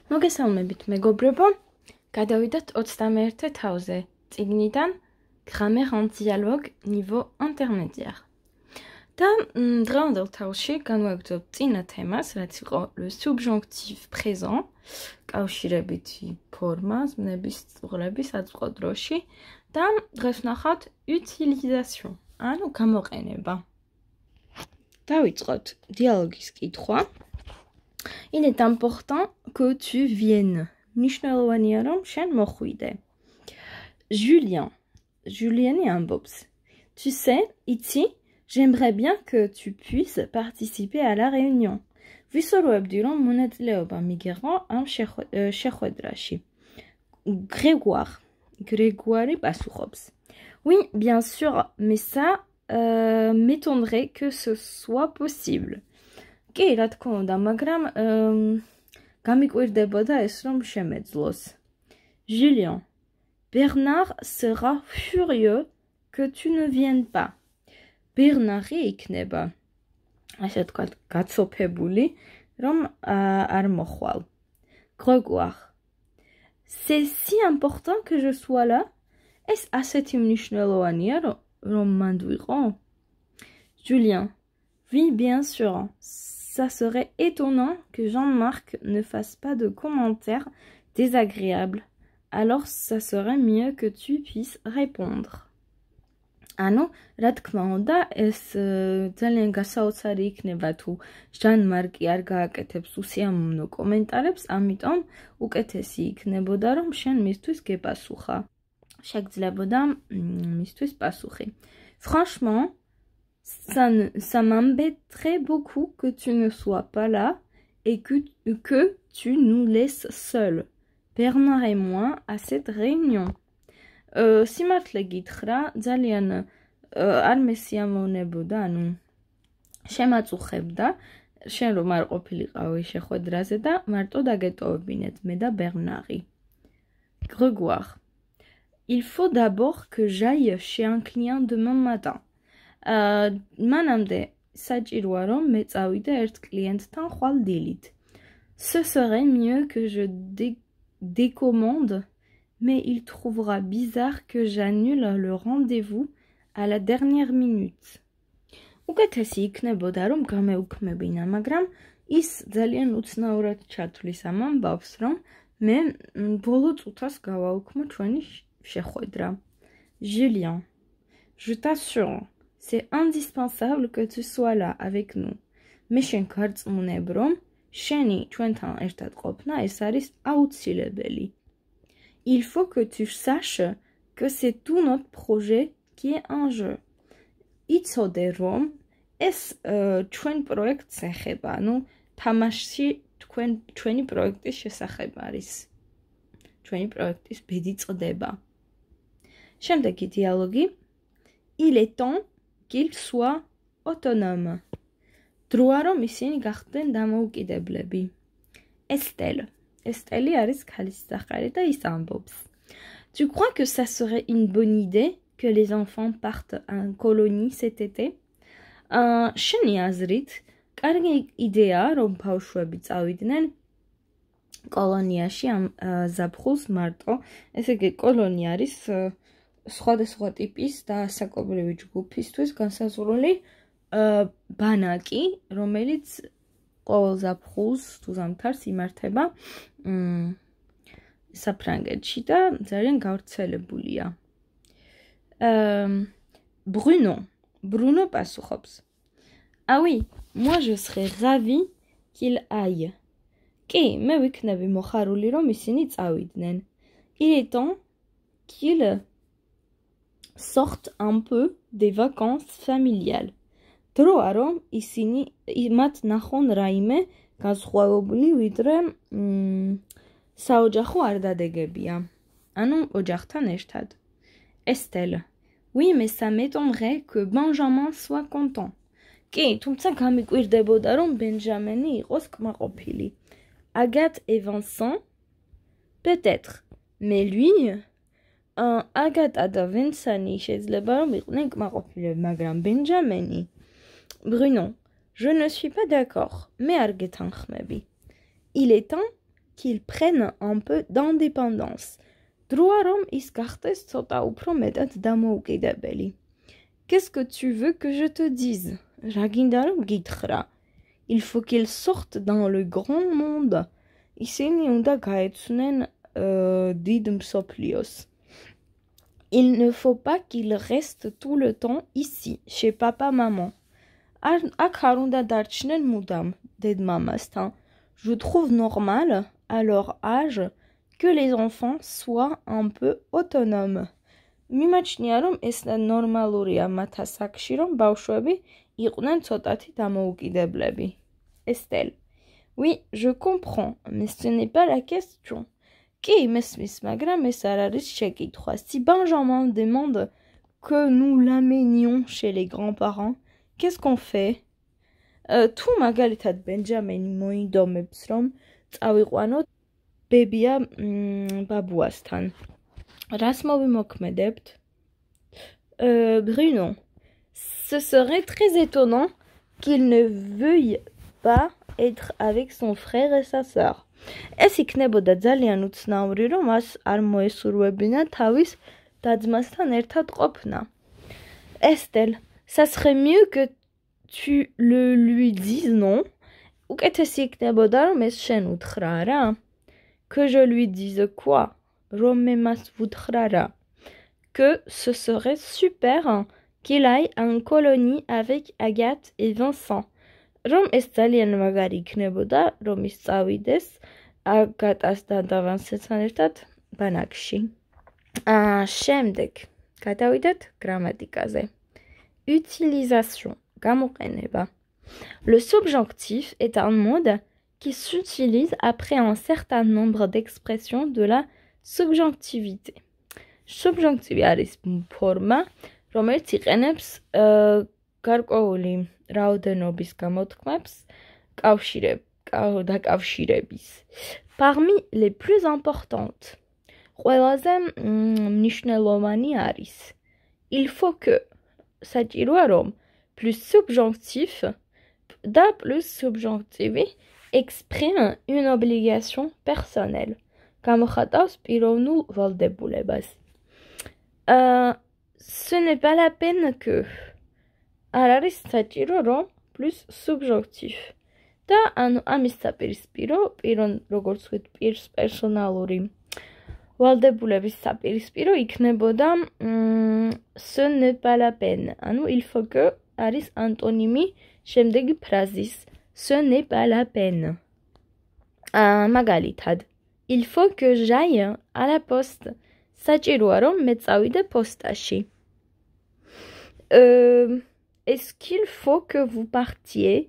მოგესალმებით მეგობრებო, გადავიდეთ 21 თავზე, წიგნიდან Grammaire en dialogue niveau intermédiaire. და დღევანდელ თავში განვაგრძობ წინა თემას, რაც იყო le subjonctif présent, კავშირებითი ფორმა, ზმნების წყლების საწყო დროში და დღეს ვნახავთ utilisation, ანუ გამოყენება. დავიწყოთ დიალოგის კითხვა. Il est important que tu viennes. მნიშვნელოვანია რომ შენ მოხვიდე. Julien ambops. Tu sais, ici, j'aimerais bien que tu puisses participer à la réunion. ვისურვებდი რომ მონაწილეობა მიგეღო ამ შეხვედრაში. Grégoire პასუხობს. Oui, bien sûr, mais ça m'étonnerait que ce soit possible. კი, რა თქმა უნდა, მაგრამ გამიკვირდებოდა ეს რომ შემეძლოს. Julien, Bernard sera furieux que tu ne viennes pas. Bernard იქნება, ასე თქვათ, გაცოფებული, რომ არ მოხვალ. Grégoire, c'est si important que je sois là? ეს ასეთი მნიშვნელოვანია, რომ მანდ ვიყო? Julien, oui, bien sûr. Ça serait étonnant que Jean-Marc ne fasse pas de commentaires désagréables. Alors, ça serait mieux que tu puisses répondre. ანუ, რა თქმა უნდა, ეს ძალიან გასაოცარი იქნება თუ ჟან-მარკი არ გააკეთებს უსიამოვნო კომენტარებს, ამიტომ უკეთესი იქნებოდა, რომ შენ მისთვის გეპასუხა. შეგძლებოდა მისთვის პასუხი. Franchement, ça m'embêterait beaucoup que tu ne sois pas là et que tu nous laisses seuls, Bernard et moi, à cette réunion. Სიმართლე გითხრა, ძალიან არ მესიამოვნებოდა, ანუ შემაწუხებდა, შენ რომ არ ყოფილიყავი შეხვედრაზე და მარტო დაგეტოვებინეთ მე და Bernard-ი. Grégoire, il faut d'abord que j'aille chez un client demain matin. მანამდე საჭიროა რომ მე წავიდე ერთ კლიენტთან ხვალ დილით. Ce serait mieux que je décommande, mais il trouvera bizarre que j'annule le rendez-vous à la dernière minute. უკეთესი იქნებოდა რომ გამეუქმებინა, მაგრამ ის ძალიან უცნაურად ჩათვლის ამ ამბავს, რომ მე ბოლო წუთას გავაუქმო ჩვენი შეხვედრა. Julien, je t'assure, c'est indispensable que tu sois là avec nous. მე შენ გარწმუნებ, რომ შენი ჩვენთან ერთად ყოფნა ეს არის აუცილებელი. Il faut que tu saches que c'est tout notre projet qui est en jeu. იცოდე რომ ეს ჩვენ პროექტს ეხება, ანუ თამაში ჩვენი პროექტის შესახებ არის. ჩვენი პროექტის ბედი წდება. შემდეგი დიალოგი. Il est temps qu'il soit autonome. დროა რომ ისინი გახდნენ დამოუკიდებლები. Estelle არის ქალის სახელი და ის ამბობს. Tu crois que ça serait une bonne idée que les enfants partent en colonie cet été? შენი აზრით, კარგი იდეაა რომ ბავშვები წავიდნენ კოლონიაში ამ ზაფხულს მარტო. ესე იგი, კოლონია არის სხვადასხვა ტიპის და ასაკობრივი ჯგუფისთვის განსაზღვრული ბანაკი, რომელიც ყოველ ზაფხულს თუ ზამთარს იმართება საფრანგეთში და ძალიან გავრცელებულია. Bruno პასუხობს. Ah oui, moi je serais ravie qu'il aille. კი, მე ვიქნები მოხარული რომ ისინი წავიდნენ. Il est temps qu'il sorte un peu des vacances familiales. დროა რომ ისინი მათ ნახონ რაიმე განსხვავებული ვიდრე საოჯახო არდადეგებია. ანუ ოჯახთან ერთად. Estelle, oui, mais ça m'étonnerait que Benjamin soit content. კი, თუმცა გამიკვირდებოდა რომ ბენჯამენი იყოს კმაყოფილი. Agathe et Vincent, peut-être, mais lui, Agatha და Vincent-ი შეიძლება რომ იყვნენ კმაყოფილები, მაგრამ ბენჯამენი. Bruno, je ne suis pas d'accord, mais არ გეთანხმები. Il est temps qu'ils prennent un peu d'indépendance. Drua რომ ის გახდეს ცოტა უფრო მეტად დამოუკიდებელი. Qu'est-ce que tu veux que je te dise? რა გინდა რომ გითხრა? Il faut qu'ils sortent dans le grand monde. ისინი უნდა გაეცნენ დიდ მსოფლიოს. Il ne faut pas qu'ils restent tout le temps ici, chez papa-maman. აქ არ უნდა დარჩნენ მუდამ დედ-მამასთან. Je trouve normal, à leur âge, que les enfants soient un peu autonomes. მიმაჩნია რომ ეს ნორმალურია მათ ასაკში, რომ ბავშვები იყვნენ ცოტათი დამოუკიდებლები. Estelle. Oui, je comprends, mais ce n'est pas la question. Კი, მესმის, მაგრამ ეს არ არის შეკითხვა. Si Benjamin demande que nous l'amenions chez les grands-parents, qu'est-ce qu'on fait? თუ მაგალითად ბენჯამენი მოინდომებს, რომ წავიყვანოთ ბებია ბაბუასთან. რას მოვიმოქმედებთ? Bruno. Ce serait très étonnant qu'il ne veuille pas être avec son frère et sa sœur. ეს იქნებოდა ძალიან უცნაური, რომ მას არ მოესურვებინა თავის და-ძმასთან ერთად ყოფნა. Estelle, ça serait mieux que tu le lui dises, non? უკეთესი იქნებოდა, რომ ეს შენ უთხრა რა? Que je lui dise quoi? რომ მე მას ვუთხრა რა? Que ce serait super qu'il aille en colonie avec Agathe et Vincent. რომ ეს ძალიან მაგარი იქნებოდა, რომ ის წავიდეს აგატასთან და ვანსენთან ერთად ბანაკში. შემდეგ გადავიდეთ გრამატიკაზე. Utilisation, გამოყენება. Le subjonctif est un mode qui s'utilise après un certain nombre d'expressions de la subjonctivité. Subjonctivi არის ფორმა, რომელიც იყენებს გარკვეული რაოდენობის გამოთქმებს დაკავშირების. Parmi les plus importantes, ყველაზე მნიშვნელოვანი არის. Il faut que, საჭიროა რომ, plus subjonctif და plus subjonctivi exprime une obligation personnelle. გამოხატავს პიროვნულ ვალდებულებას. Ce n'est pas la peine que არ არის საჭირო რომ plus subjonctif. და ანუ ამის საპირისპირო როგორც ვთქვით პირს პერსონალური ვალდებულების საპირისპირო იქნებოდა ce n'est pas la peine. ანუ il faut que არის ანტონიმი შემდეგი ფრაზის ce n'est pas la peine. მაგალითად il faut que j'aille à la poste. საჭიროა რომ მე წავიდე პოსტაში. Est-ce qu'il faut que vous partiez?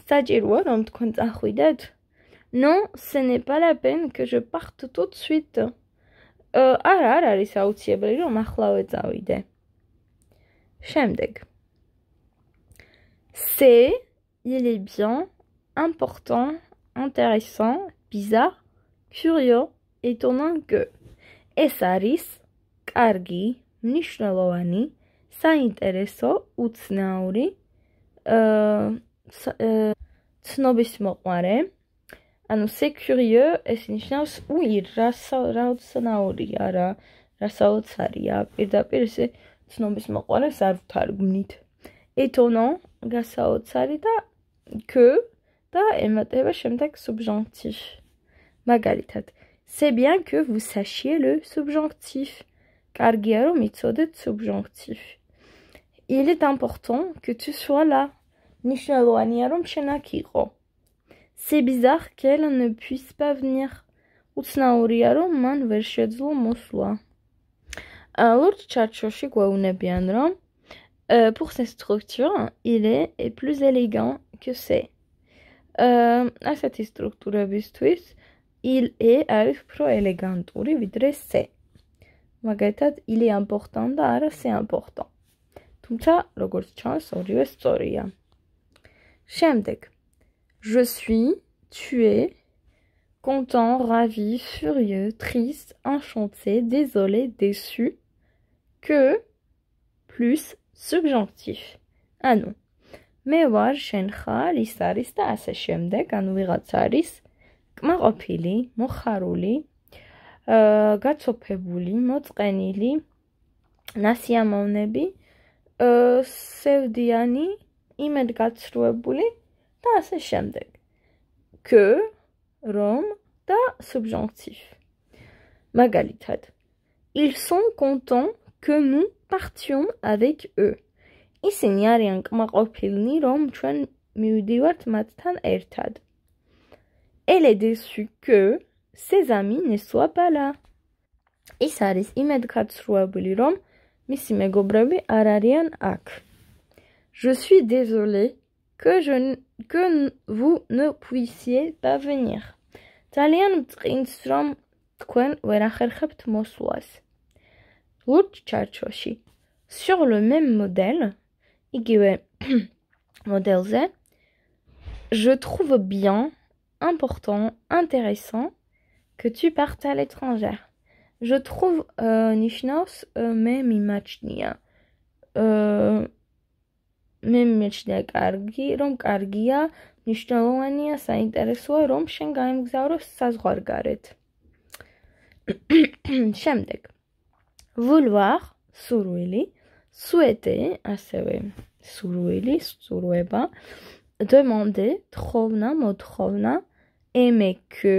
საჭიროა რომ თქვენ წახვიდეთ? Non, ce n'est pas la peine que je parte tout de suite. არა, არ არის აუცილებელი რომ ახლავე წავიდე. შემდეგ. C'est, il est bien, important, intéressant, bizarre, curieux, étonnant que. ეს არის კარგი, მნიშვნელოვანი, საინტერესო, უცნაური, ცნობისმოყვარე, ანუ c'est curieux, ეს ნიშნავს უი, რა უცნაურია, რა საოცარია, პირდაპირ ესე ცნობისმოყვარეს არ ვთარგმნით. Étonnant, გასაოცარი და que და ემატება შემდეგ subjonctif. მაგალითად, c'est bien que vous sachiez le subjonctif. კარგია რომ იცოდეთ subjonctif. Il est important que tu sois là. მნიშვნელოვანია რომ შენ აქ იყო. C'est bizarre qu'elle ne puisse pas venir. უცნაურია რომ მან ვერ შეძლო მოსვლა. Lord Churchillში გვეუბნებიან რომ pour cette structure, il est plus élégant que c'est. ასეთი სტრუქტურებისთვის il est არის უფრო ელეგანტური ვიდრე c'est. მაგალითად, il est important და არა c'est important. თუმცა, როგორც ჩანს, ორივე სწორია. შემდეგ. Je suis, tu es, content, ravi, furieux, triste, enchanté, désolé, déçu, que, plus subjonctif. ანუ, მე ვარ, შენ ხარ, ის არის და ასე შემდეგ, ანუ ვიღაც არის, კმაყოფილი, მოხარული, გაცოფებული, მოწყენილი, ნასიამოვნები, სევდიანი, იმედგაცრუებული და ასე შემდეგ. Que, რომ და subjonctif. მაგალითად, ils sont contents que nous partions avec eux. ისინი არიან კმაყოფილნი, რომ ჩვენ მივდივართ მათთან ერთად. Elle est déçue que ses amis ne soient pas là. ის არის იმედგაცრუებული, რომ მისი მეგობრები არ არიან აქ. Je suis désolée que vous ne puissiez pas venir. ძალიან მწყინს, რომ თქვენ ვერ ახერხებთ მოსვლას. ლურჯ ჩარჩოში. Sur le même modèle, იგივე მოდელზე, je trouve bien, important, intéressant que tu partes à l'étranger. Je trouve ნიშნავს მე მიმაჩნია. მე მიმაჩნია კარგი, რომ კარგია, მნიშვნელოვანია, საინტერესოა, რომ შენ გაემგზავროს საზღვარგარეთ. შემდეგ. Vouloir, სურვილი, souhaiter, ასევე სურვილი, სურვება, demander, თხოვნა, მოთხოვნა, aimer que,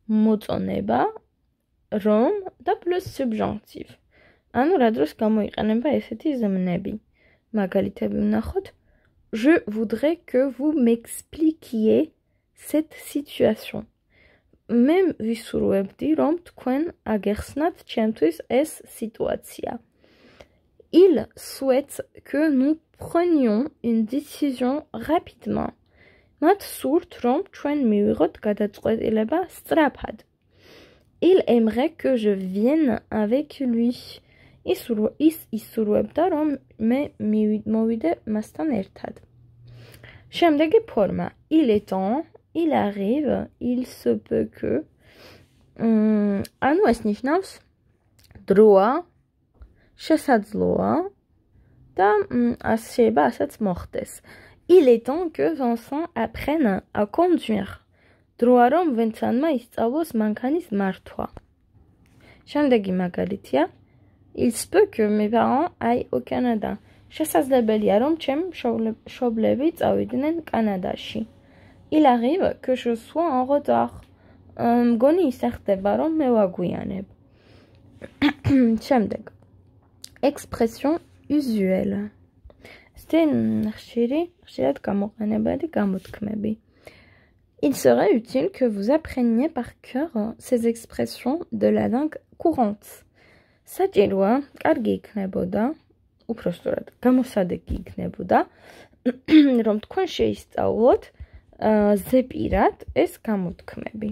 მოწონება, რომ და plus subjonctif. ანუ რა დროს გამოიყენება ესეთი ზმნები. მაგალითები ვნახოთ. Je voudrais que vous m'expliquiez cette situation. მე ვისურვებდი, რომ თქვენ აგეხსნათ ჩემთვის ეს სიტუაცია. Il souhaite que nous prenions une décision rapidement. მათ სურთ, რომ ჩვენ მივიღოთ გადაწყვეტილება სწრაფად. Il aimerait que je vienne avec lui. ის ისურვებდა, რომ მე მოვიდე მასთან ერთად. შემდეგი ფორმა. Il est temps, il arrive, il se peut que. ანუ ეს ნიშნავს დროა, შესაძლოა და შეიძლება ასეც მოხდეს. Il est temps que Vincent apprenne à conduire. დროა რომ ვენცანმა ისწავლოს მანქანის მართვა. შემდეგი მაგალითია. Il se peut que mes parents aillent au Canada. შესაძლებელია რომ ჩემ მშობლები წავიდნენ კანადაში. Il arrive que je sois en retard. მგონი ისახდება რომ მე ვაგვიანებ. შემდეგ. Expression usuelle. ხშირად გამოყენებადი გამოთქმები. Il serait utile que vous appreniez par cœur ces expressions de la langue courante. საჭიროა, კარგი იქნებოდა, უпростоრად, გამოსადეგი იქნებოდა, რომ თქვენ შეისწავლოთ ზეპირად ეს გამოთქმები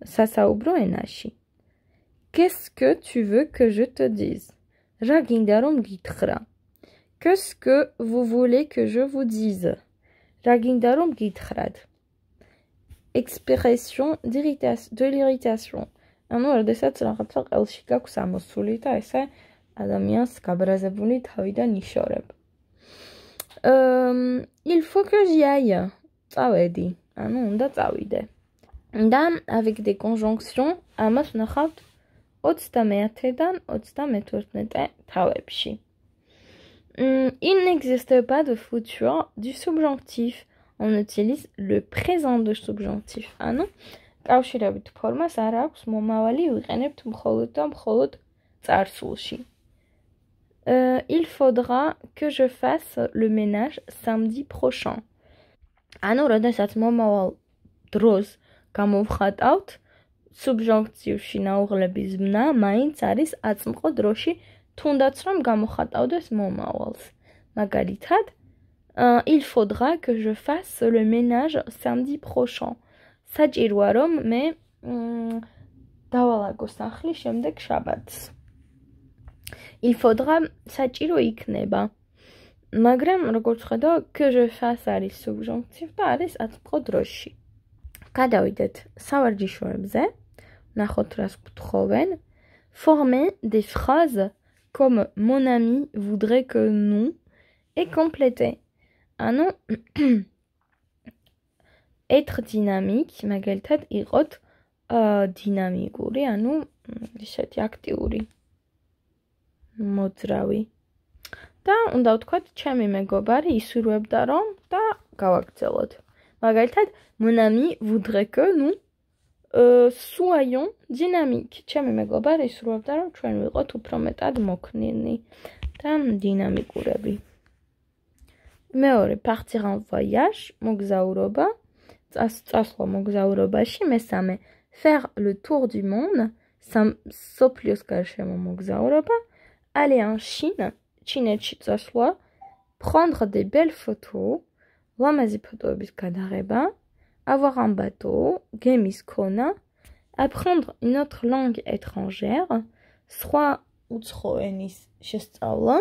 სასაუბრო ენაში. Qu'est-ce que tu veux que je te dise? რა გინდა რომ გითხრა? Qu'est-ce que vous voulez que je vous dise? რა გინდა რომ გითხრათ? Expression de l'irritation. ანუ როდესაც რაღაცა ყელში გაქვს ამოსული და ესე ადამიანს გაბრაზებული თავიდან იშორებ. Il faut que j'y aille. წავედი. ანუ უნდა წავიდე. და avec des conjonctions ამას ვნახავთ 31-დან 32 თავებში. Il n'existe pas de futur du subjonctif. On utilise le présent du subjonctif. ანუ კავშირებით ფორმას არ აქვს მომავალი, ვიყენებთ მხოლოდ და მხოლოდ წარსულში. Il faudra que je fasse le ménage samedi prochain. ანუ როდესაც მომავალ დროს გამოვხატავთ, subjonctive-ში ნაუღლების ზმნა მაინც არის აწმყო დროში, თუნდაც რომ გამოხატავდეს მომავალს. მაგალითად, il faudra que je fasse le ménage samedi prochain. საჭიროა რომ მე დავალაგო სახლი შემდეგ შაბათს. Il faudra საჭირო იქნება. მაგრამ როგორც ხედავ, que je fasse არის subjonctive და არის აწმყო დროში. გადავიდეთ სავარჯიშოებზე, ნახოთ რას გვთხოვენ. Former des phrases comme mon ami voudrait que nous et compléter. ანუ être dynamique, მაგალითად იყოთ დინამიკური, ანუ ისეთი აქტიური მოძრავი. და უნდა ვთქვათ, ჩემი მეგობარი ისურვებდა რომ და გავაგრძელოთ. მაგალითად, mon ami voudrait que nous soyons dynamiques. ჩემი მეგობარი ისურვებდა რომ ჩვენ ვიყოთ უფრო მეტად მოქნილი და დინამიკურები. მეორე, partir en voyage, მოგზაურობა, წასვლა მოგზაურობაში. მესამე, faire le tour du monde, სოფლიოს გარშემო მოგზაურობა. aller en Chine, ჩინეთში წასვლა. prendre des belles photos, ლამაზი ფოტოების გადაღება. avoir un bateau, გემის ქონა. apprendre une autre langue étrangère, სხვა უცხო ენის შესწავლა.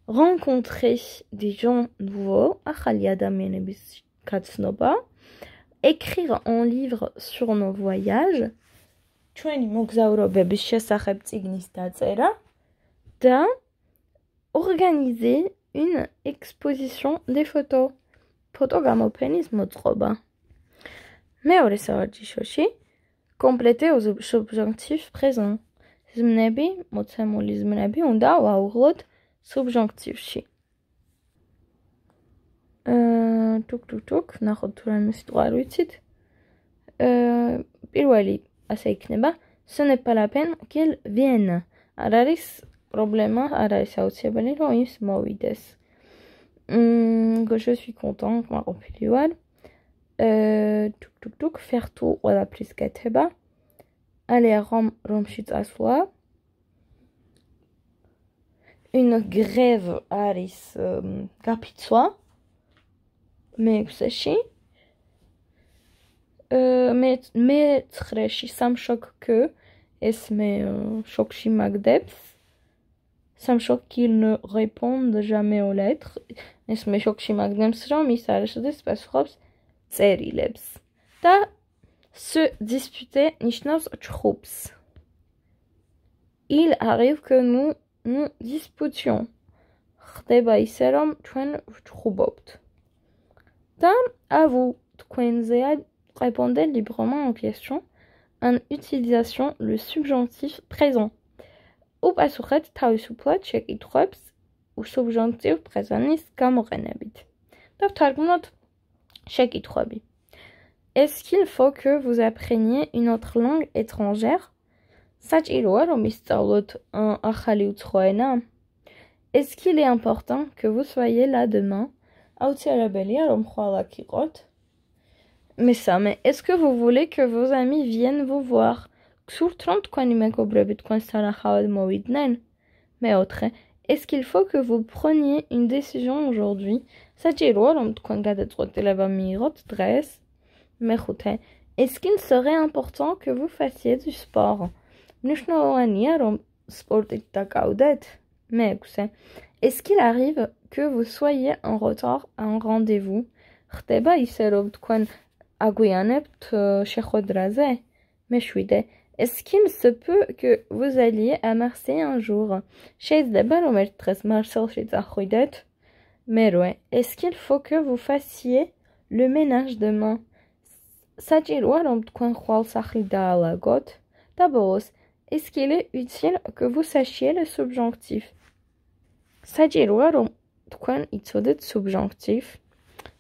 rencontrer des gens nouveaux, ახალი ადამიანების გაცნობა. écrire un livre sur nos voyages, ჩვენი მოგზაურობების შესახებ წიგნის დაწერა და organiser une exposition des photos, ფოტო გამოფენის მოწყობა. მეორე სავარჯიშოში compléter aux subjonctifs présents, ზმნები, მოცემული ზმნები უნდა ვაუღლოთ subjonctifში. Tuk, ნახოთ თუ რაიმე სიტყვა არ ვიცით. პირველი ასე იქნება, ce n'est pas la peine qu'il vienne. არ არის პრობლემა, არ არის აუცილებელი რომ ის მოვიდეს. Je suis content, მაყოფილი ვარ. faire tout, ყველაფრის კეთება. aller à Rome, რომში წასვლა. une grève არის გაფიცვა. მეექვსეში. მეცხრეში სამშოკ que, ეს მე შოკში მაგდებს. სამშოკ qu'il ne réponde jamais aux lettres, ეს მე შოკში მაგდებს რომ ის არასოდეს პასუხობს წერილებს. და se disputer ნიშნავს ჩხუბს. il arrive que nous disputions, ხდება ისე რომ ჩვენ ვჩხუბობთ. და à vous, თქვენზეა répondez librement aux questions en utilisation le subjonctif présent. უპასუხეთ თავისუფლად შეკითხვებს subjonctif présent-ის გამოყენებით. და ვთარგმნოთ შეკითხვები. Est-ce qu'il faut que vous appreniez une autre langue étrangère? საჭიროა რომ ისწავლოთ ახალი უცხო ენა? Est-ce qu'il est important que vous soyez là demain? აუცილებელია რომ ხვალ აქ იყოთ? მესამე, est-ce que vous voulez que vos amis viennent vous voir? გსურთ რომ თქვენი მეგობრები თქვენს თანახავად მოვიდნენ? მეოთხე, est-ce qu'il faut que vous preniez une décision aujourd'hui? საჭიროა რომ თქვენ გადაწყვეტილება მიიღოთ დღეს? მეხუთე, est-ce qu'il serait important que vous fassiez du sport? მნიშვნელოვანია რომ სპორტით დაკავდეთ? მეექვსე, est-ce qu'il arrive que vous soyez en retard à un rendez-vous? ხდება ისე რომ თქვენ აგვიანებთ შეხვედრაზე? მეშვიდე, est-ce qu'il se peut que vous alliez à Marseille un jour? შეიძლება რომ ერთ დღეს მარსელში წახვიდეთ? მერვე, est-ce qu'il faut que vous fassiez le ménage demain? საჭიროა რომ თქვენ ხვალ სახლი დაალაგოთ? და ბოლოს, est-ce qu'il est utile que vous sachiez le subjonctif? საჭიროა რომ თქვენ იცოდეთ subjonctif?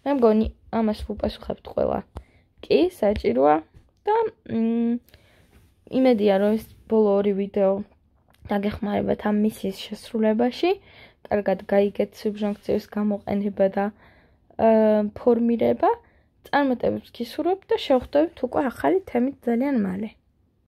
მე მგონი ამას ვუპასუხებთ ყველა. კი, საჭიროა და იმედია რომ ეს ბოლო ორი ვიდეო დაგეხმარებათ ამ მისიის შესრულებაში. კარგად გაიგეთ subjonctives გამოყენება და ფორმირება. წარმატებებს გისურვებთ და შევხვდებით უკვე ახალი თემით ძალიან მალე.